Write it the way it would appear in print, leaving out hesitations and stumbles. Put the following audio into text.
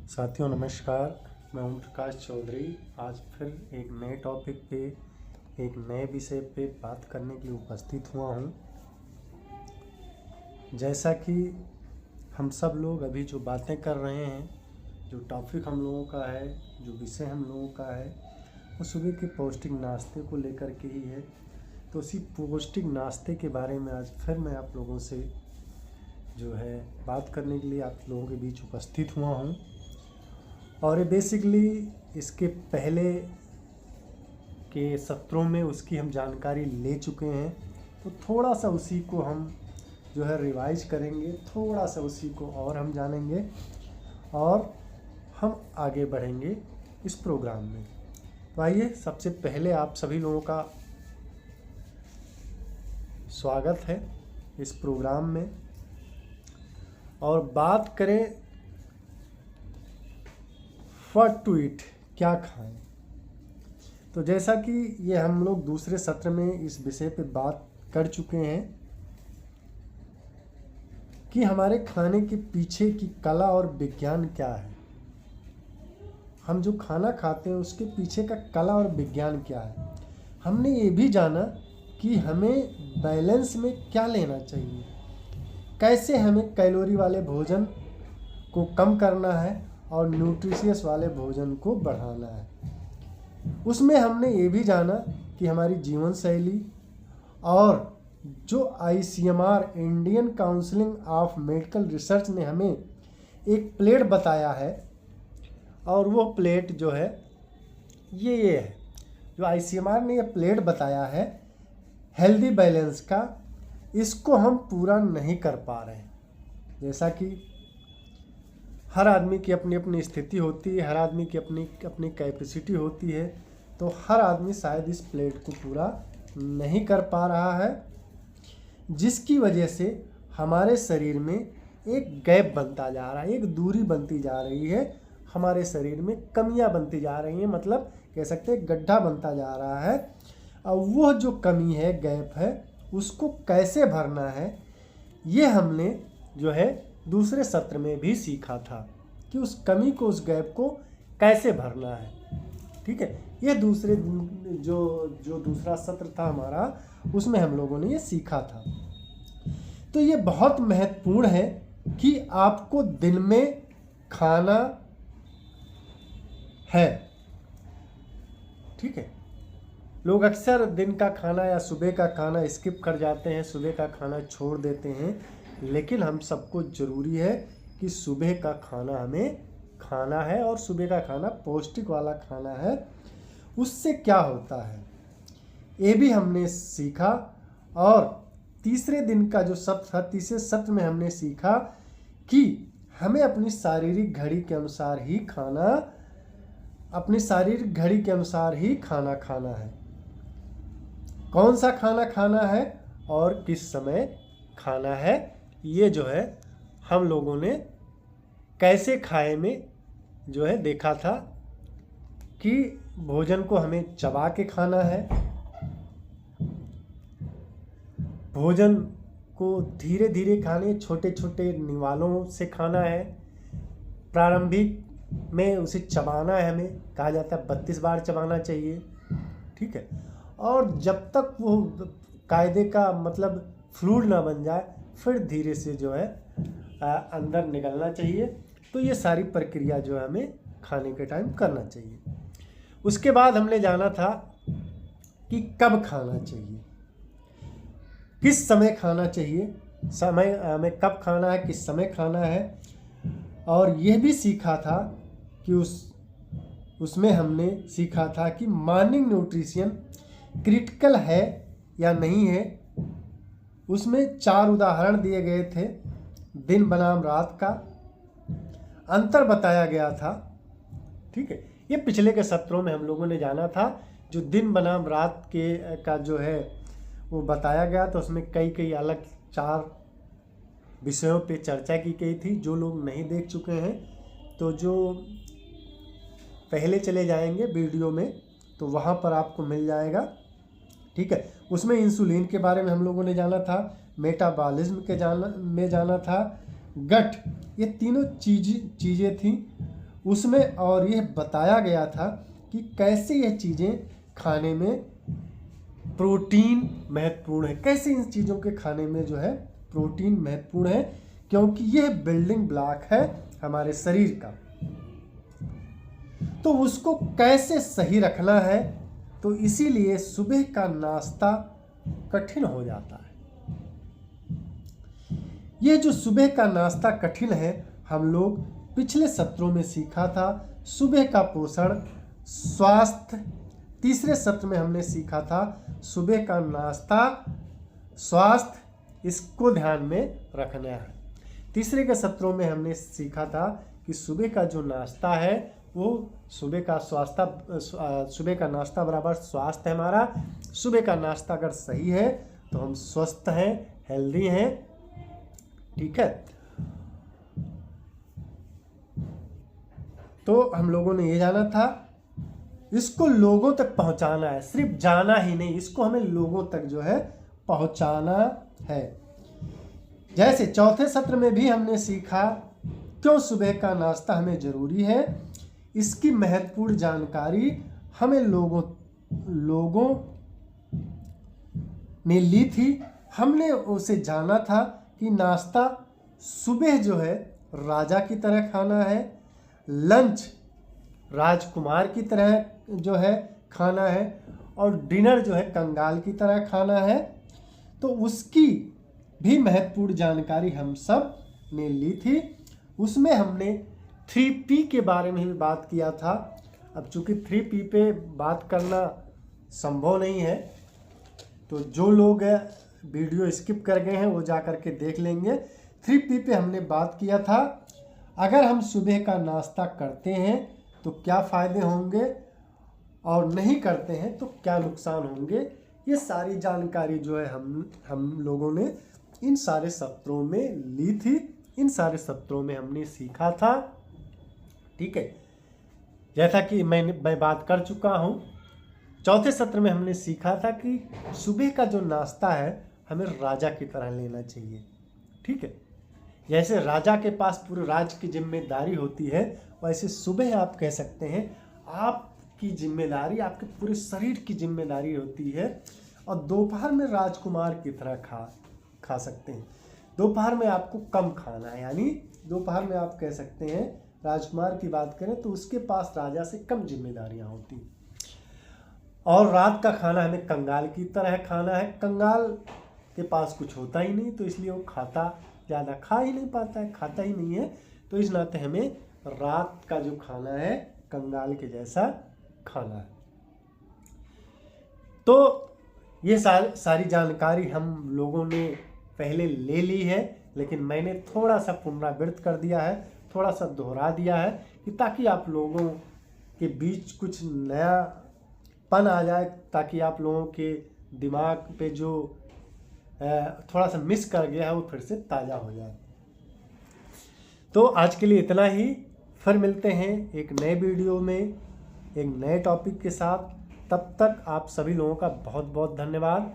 साथियों नमस्कार। मैं ओम प्रकाश चौधरी आज फिर एक नए टॉपिक पे एक नए विषय पे बात करने के लिए उपस्थित हुआ हूँ। जैसा कि हम सब लोग अभी जो बातें कर रहे हैं, जो टॉपिक हम लोगों का है, जो विषय हम लोगों का है, वो सुबह के पौष्टिक नाश्ते को लेकर के ही है। तो उसी पौष्टिक नाश्ते के बारे में आज फिर मैं आप लोगों से जो है बात करने के लिए आप लोगों के बीच उपस्थित हुआ हूँ। और बेसिकली इसके पहले के सत्रों में उसकी हम जानकारी ले चुके हैं, तो थोड़ा सा उसी को हम जो है रिवाइज करेंगे, थोड़ा सा उसी को और हम जानेंगे और हम आगे बढ़ेंगे इस प्रोग्राम में। तो आइए, सबसे पहले आप सभी लोगों का स्वागत है इस प्रोग्राम में। और बात करें व्हाट टू ईट, क्या खाएं। तो जैसा कि ये हम लोग दूसरे सत्र में इस विषय पे बात कर चुके हैं कि हमारे खाने के पीछे की कला और विज्ञान क्या है। हम जो खाना खाते हैं उसके पीछे का कला और विज्ञान क्या है। हमने ये भी जाना कि हमें बैलेंस में क्या लेना चाहिए, कैसे हमें कैलोरी वाले भोजन को कम करना है और न्यूट्रिशियस वाले भोजन को बढ़ाना है। उसमें हमने ये भी जाना कि हमारी जीवन शैली और जो ICMR Indian counselling of medical research ने हमें एक प्लेट बताया है, और वो प्लेट जो है ये है जो ICMR ने ये प्लेट बताया है हेल्दी बैलेंस का, इसको हम पूरा नहीं कर पा रहे हैं। जैसा कि हर आदमी की अपनी अपनी स्थिति होती है, हर आदमी की अपनी अपनी कैपेसिटी होती है, तो हर आदमी शायद इस प्लेट को पूरा नहीं कर पा रहा है, जिसकी वजह से हमारे शरीर में एक गैप बनता जा रहा है, एक दूरी बनती जा रही है, हमारे शरीर में कमियां बनती जा रही हैं, मतलब कह सकते हैं गड्ढा बनता जा रहा है। और वो जो कमी है, गैप है, उसको कैसे भरना है, ये हमने जो है दूसरे सत्र में भी सीखा था कि उस कमी को, उस गैप को कैसे भरना है। ठीक है, ये दूसरे जो दूसरा सत्र था हमारा, उसमें हम लोगों ने ये सीखा था। तो ये बहुत महत्वपूर्ण है कि आपको दिन में खाना है। ठीक है, लोग अक्सर दिन का खाना या सुबह का खाना स्किप कर जाते हैं, सुबह का खाना छोड़ देते हैं, लेकिन हम सबको ज़रूरी है कि सुबह का खाना हमें खाना है और सुबह का खाना पौष्टिक वाला खाना है। उससे क्या होता है ये भी हमने सीखा। और तीसरे दिन का जो सत्र था, तीसरे सत्र में हमने सीखा कि हमें अपनी शारीरिक घड़ी के अनुसार ही खाना, अपनी शारीरिक घड़ी के अनुसार ही खाना खाना है। कौन सा खाना खाना है और किस समय खाना है, ये जो है हम लोगों ने कैसे खाए में जो है देखा था कि भोजन को हमें चबा के खाना है, भोजन को धीरे धीरे खाने, छोटे छोटे निवालों से खाना है। प्रारंभिक में उसे चबाना है, हमें कहा जाता है 32 बार चबाना चाहिए। ठीक है, और जब तक वो कायदे का मतलब फ्लूइड ना बन जाए, फिर धीरे से जो है अंदर निकलना चाहिए। तो ये सारी प्रक्रिया जो है हमें खाने के टाइम करना चाहिए। उसके बाद हमने जाना था कि कब खाना चाहिए, किस समय खाना चाहिए, समय हमें कब खाना है, किस समय खाना है। और यह भी सीखा था कि उसमें हमने सीखा था कि मॉर्निंग न्यूट्रिशन क्रिटिकल है या नहीं है। उसमें 4 उदाहरण दिए गए थे, दिन बनाम रात का अंतर बताया गया था। ठीक है, ये पिछले के सत्रों में हम लोगों ने जाना था। जो दिन बनाम रात के का जो है वो बताया गया, तो उसमें कई अलग 4 विषयों पे चर्चा की गई थी। जो लोग नहीं देख चुके हैं तो जो पहले चले जाएंगे वीडियो में, तो वहाँ पर आपको मिल जाएगा। ठीक है, उसमें इंसुलिन के बारे में हम लोगों ने जाना था, मेटाबॉलिज्म के में जाना था, गट, ये तीनों चीज़ें थी। उसमें और यह बताया गया था कि कैसे यह चीज़ें खाने में प्रोटीन महत्वपूर्ण है, कैसे इन चीज़ों के खाने में जो है प्रोटीन महत्वपूर्ण है, क्योंकि यह बिल्डिंग ब्लॉक है हमारे शरीर का। तो उसको कैसे सही रखना है, तो इसीलिए सुबह का नाश्ता कठिन हो जाता है। ये जो सुबह का नाश्ता कठिन है, हम लोग पिछले सत्रों में सीखा था। सुबह का पोषण, स्वास्थ्य, तीसरे सत्र में हमने सीखा था सुबह का नाश्ता, स्वास्थ्य, इसको ध्यान में रखना है। तीसरे के सत्रों में हमने सीखा था कि सुबह का जो नाश्ता है वो सुबह का नाश्ता बराबर स्वास्थ्य है हमारा। सुबह का नाश्ता अगर सही है तो हम स्वस्थ हैं, हेल्दी हैं, ठीक है। तो हम लोगों ने ये जाना था, इसको लोगों तक पहुंचाना है, सिर्फ जाना ही नहीं, इसको हमें लोगों तक जो है पहुंचाना है। जैसे चौथे सत्र में भी हमने सीखा क्यों सुबह का नाश्ता हमें जरूरी है, इसकी महत्वपूर्ण जानकारी हमें लोगों ने ली थी। हमने उसे जाना था कि नाश्ता सुबह जो है राजा की तरह खाना है, लंच राजकुमार की तरह जो है खाना है, और डिनर जो है कंगाल की तरह खाना है। तो उसकी भी महत्वपूर्ण जानकारी हम सब ने ली थी। उसमें हमने 3P के बारे में भी बात किया था। अब चूंकि 3P पे बात करना संभव नहीं है, तो जो लोग वीडियो स्किप कर गए हैं वो जा कर के देख लेंगे। 3P पे हमने बात किया था, अगर हम सुबह का नाश्ता करते हैं तो क्या फ़ायदे होंगे और नहीं करते हैं तो क्या नुकसान होंगे। ये सारी जानकारी जो है हम लोगों ने इन सारे सत्रों में ली थी, इन सारे सत्रों में हमने सीखा था, ठीक है। जैसा कि मैं बात कर चुका हूँ, चौथे सत्र में हमने सीखा था कि सुबह का जो नाश्ता है हमें राजा की तरह लेना चाहिए, ठीक है। जैसे राजा के पास पूरे राज्य की जिम्मेदारी होती है, वैसे सुबह आप कह सकते हैं आपकी जिम्मेदारी, आपके पूरे शरीर की जिम्मेदारी होती है। और दोपहर में राजकुमार की तरह खा सकते हैं। दोपहर में आपको कम खाना है, यानी दोपहर में आप कह सकते हैं, राजकुमार की बात करें तो उसके पास राजा से कम जिम्मेदारियां होती। और रात का खाना हमें कंगाल की तरह खाना है। कंगाल के पास कुछ होता ही नहीं, तो इसलिए वो ज़्यादा खा ही नहीं पाता है, खाता ही नहीं है। तो इस नाते हमें रात का जो खाना है कंगाल के जैसा खाना है। तो ये सारी जानकारी हम लोगों ने पहले ले ली है, लेकिन मैंने थोड़ा सा पुनरावृत्त कर दिया है, थोड़ा सा दोहरा दिया है, कि ताकि आप लोगों के बीच कुछ नयापन आ जाए, ताकि आप लोगों के दिमाग पे जो थोड़ा सा मिस कर गया है वो फिर से ताज़ा हो जाए। तो आज के लिए इतना ही, फिर मिलते हैं एक नए वीडियो में एक नए टॉपिक के साथ। तब तक आप सभी लोगों का बहुत बहुत धन्यवाद।